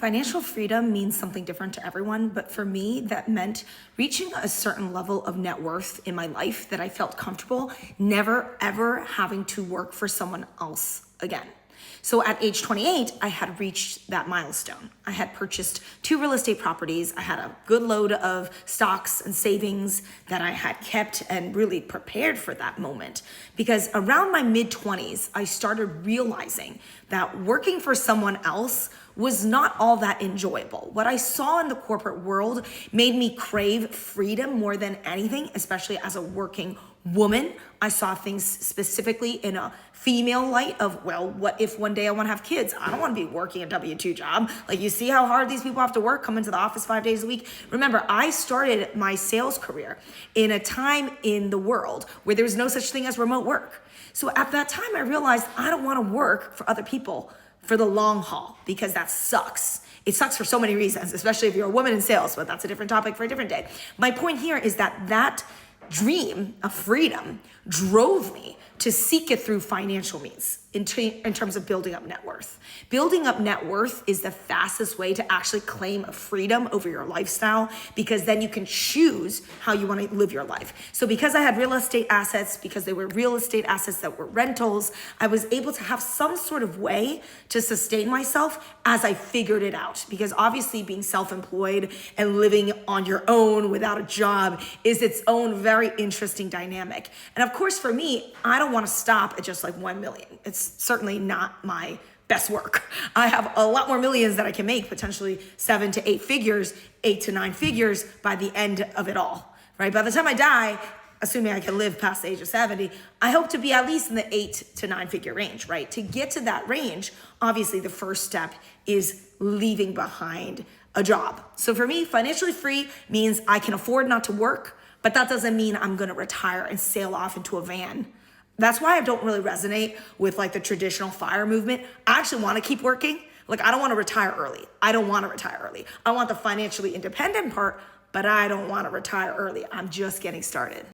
Financial freedom means something different to everyone, but for me, that meant reaching a certain level of net worth in my life that I felt comfortable never ever having to work for someone else again. So at age 28, I had reached that milestone. I had purchased 2 real estate properties. I had a good load of stocks and savings that I had kept and really prepared for that moment. Because around my mid-20s, I started realizing that working for someone else was not all that enjoyable. What I saw in the corporate world made me crave freedom more than anything, especially as a working woman. I saw things specifically in a female light of, well, what if one day I want to have kids? I don't want to be working a W-2 job. Like, you see how hard these people have to work, come into the office 5 days a week. Remember, I started my sales career in a time in the world where there was no such thing as remote work. So at that time, I realized I don't want to work for other people for the long haul, because that sucks. It sucks for so many reasons, especially if you're a woman in sales, but that's a different topic for a different day. My point here is that dream of freedom drove me to seek it through financial means in terms of building up net worth. Building up net worth is the fastest way to actually claim a freedom over your lifestyle, because then you can choose how you want to live your life. So because I had real estate assets, because they were real estate assets that were rentals, I was able to have some sort of way to sustain myself as I figured it out. Because obviously being self-employed and living on your own without a job is its own very interesting dynamic. And of course, for me, I don't want to stop at just like 1 million. It's certainly not my best work. I have a lot more millions that I can make, potentially 7 to 8 figures, 8 to 9 figures by the end of it all, right? By the time I die, assuming I can live past the age of 70, I hope to be at least in the 8 to 9 figure range, right? To get to that range, obviously the first step is leaving behind a job. So for me, financially free means I can afford not to work, but that doesn't mean I'm gonna retire and sail off into a van. That's why I don't really resonate with like the traditional FIRE movement. I actually want to keep working. Like, I don't want to retire early. I want the financially independent part, but I don't want to retire early. I'm just getting started.